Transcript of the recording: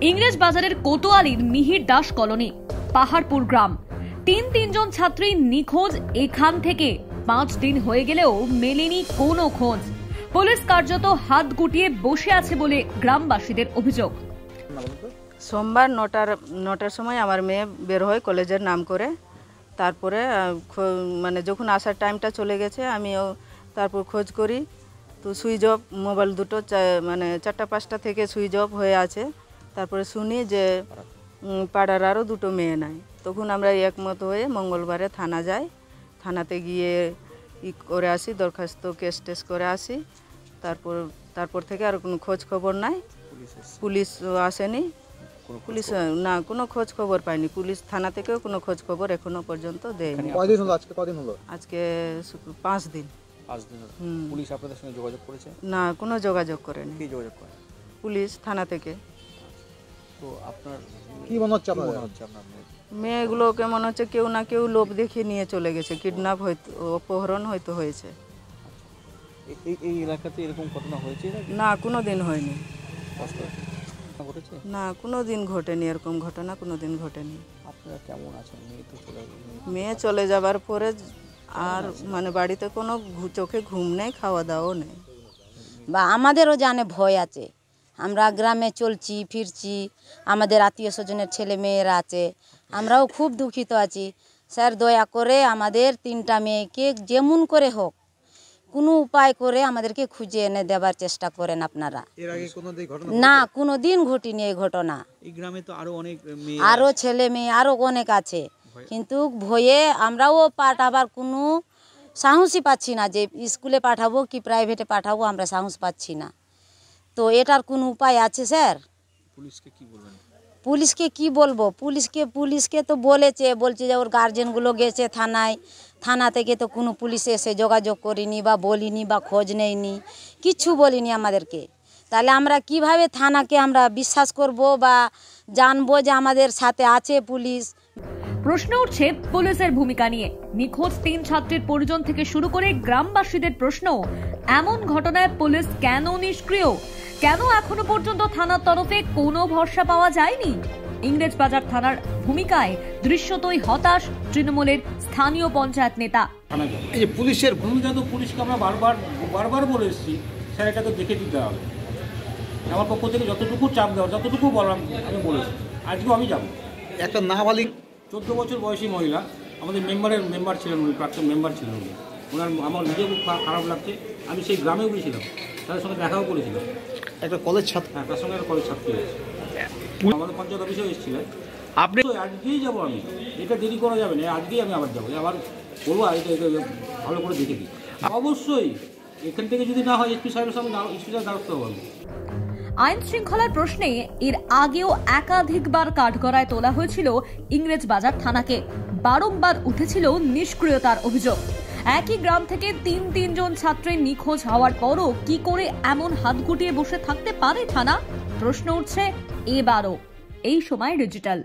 ইংরেজ বাজারের কোতোয়ালির মিহির দাস কলোনি পাহাড়পুর গ্রাম। তিনজন ছাত্রী নিখোঁজ। এখান থেকে 5 দিন হয়ে গেলেও মেলেনি কোনো খোঁজ। পুলিশ কার্যত হাত গুটিয়ে বসে আছে বলে গ্রামবাসীদের অভিযোগ। সোমবার 9টার সময় আমার মেয়ে বের হয় কলেজের নাম করে। তারপরে মানে যখন আসার টাইমটা চলে গেছে আমিও তারপর খোঁজ করি, তো সুইচ অফ, মোবাইল দুটো মানে 4টা-5টা থেকে সুইচ অফ হয়ে আছে। তারপরে শুনি যে পাড়ার আরও 2টো মেয়ে নাই। তখন আমরা একমত হয়ে মঙ্গলবারে থানা যাই। থানাতে গিয়ে করে আসি, দরখাস্ত কেস টেস করে আসি। তারপর থেকে আর কোনো খোঁজ খবর নাই। পুলিশ আসেনি, পুলিশ না কোনো খোঁজ খবর পায়নি। পুলিশ থানা থেকেও কোনো খোঁজ খবর এখনো পর্যন্ত দেয়নি। কদিন হলো? আজকে 5 দিন। 5 দিন হলো। পুলিশ আপনাদের সঙ্গে যোগাযোগ করেছে? না, কোনো যোগাযোগ করেনি। কি যোগাযোগ করে? পুলিশ থানা থেকে। তো আপনার কি মনে হচ্ছে আপনার মেয়েগুলোকে মনে হচ্ছে কেউ না কেউ লোভ দেখিয়ে নিয়ে চলে গেছে, কিডন্যাপ হয়তো, অপহরণ হয়তো হয়েছে। এই এলাকাতে এরকম ঘটনা হয়েছে না? কোনো দিন হয়নি। ঘটেছে না, কোনো দিন ঘটেনি, এরকম ঘটনা কোনো দিন ঘটেনি। আপনারা কেমন আছেন? মেয়ে চলে যাবার পরে আর মানে বাড়িতে কোনো চোখে ঘুম নেই, খাওয়া দাওয়াও নেই। বা আমাদেরও জানে ভয় আছে। আমরা গ্রামে চলছি ফিরছি, আমাদের আত্মীয় স্বজনের ছেলে মেয়েরা আছে, আমরাও খুব দুঃখিত আছি। স্যার দয়া করে আমাদের 3টা মেয়েকে যেমন করে হোক কোনো উপায় করে আমাদেরকে খুঁজে এনে দেবার চেষ্টা করেন আপনারা। না, কোনো দিন ঘটেনি এই ঘটনা। এই গ্রামে তো আরও ছেলে মেয়ে আরও অনেক আছে, কিন্তু ভয়ে আমরাও পাঠাবার কোনো সাহসই পাচ্ছি না, যে স্কুলে পাঠাবো কি প্রাইভেটে পাঠাবো আমরা সাহস পাচ্ছি না। তো এটার কোনো উপায় আছে স্যার? পুলিশকে কি বলবেন? পুলিশকে কি বলবো? পুলিশকে তো বলছে যে ওর গার্জেনগুলো গেছে থানায়, থানা থেকে তো কোনো পুলিশ এসে যোগাযোগ করিনি বা বলিনি বা খোঁজ নেয়নি, কিচ্ছু বলিনি আমাদেরকে। তাহলে আমরা কিভাবে থানাকে আমরা বিশ্বাস করব বা জানবো যে আমাদের সাথে আছে পুলিশ? প্রশ্ন উঠছে পুলিশের ভূমিকা নিয়ে। নিখোঁজ 3 ছাত্রীর পরিজন থেকে শুরু করে গ্রামবাসীদের প্রশ্ন, এমন ঘটনায় পুলিশ কেন নিষ্ক্রিয়? কেন এখনো পর্যন্ত থানার তরফে কোনো ভরসা পাওয়া যায়নি? ইংরেজ বাজার থানার ভূমিকায় দৃশ্যতই হতাশ তৃণমূলের স্থানীয় পঞ্চায়েত নেতা। এই যে পুলিশের ভূমিকা, তো পুলিশকে আমরা বারবার বলে এসেছি, স্যার এটা তো দেখে দিতে হবে। আমার পক্ষ থেকে যতটুকু চাপ দেওয়া, যতটুকু বললাম আমি বলেছি। আজকেও আমি যাব। একটা নাবালিক 14 বছর বয়সী মহিলা, আমাদের মেম্বার ছিলেন উনি, প্রাক্তন মেম্বার ছিলেন উনি। আমার নিজেও খুব খারাপ লাগছে। আমি সেই গ্রামেও গিয়েছিলাম, তাদের সঙ্গে দেখাও করেছিলাম। একটা কলেজ ছাত্র, হ্যাঁ, তার সঙ্গে একটা কলেজ ছাত্রী আছে। আমাদের পঞ্চায়েত অফিসেও এসেছিলেন। আপনি আজকেই যাবো আমি, এটা দেরি করা যাবে না, আজকেই আমি আবার যাবো, আবার বলবো এটা ভালো করে দেখে দিই। অবশ্যই এখান থেকে যদি না হয় এসপি সাহেবের সঙ্গে স্পেশাল দ্বারস্থ হবো। আইন শৃঙ্খলার প্রশ্নে এর আগেও একাধিকবার কাঠগড়ায় তোলা হয়েছিল ইংরেজ বাজার থানাকে। বারংবার উঠেছিল নিষ্ক্রিয়তার অভিযোগ। একই গ্রাম থেকে 3জন ছাত্রী নিখোঁজ হওয়ার পরও কি করে এমন হাত গুটিয়ে বসে থাকতে পারে থানা? প্রশ্ন উঠছে এবারও। এই সময় ডিজিটাল।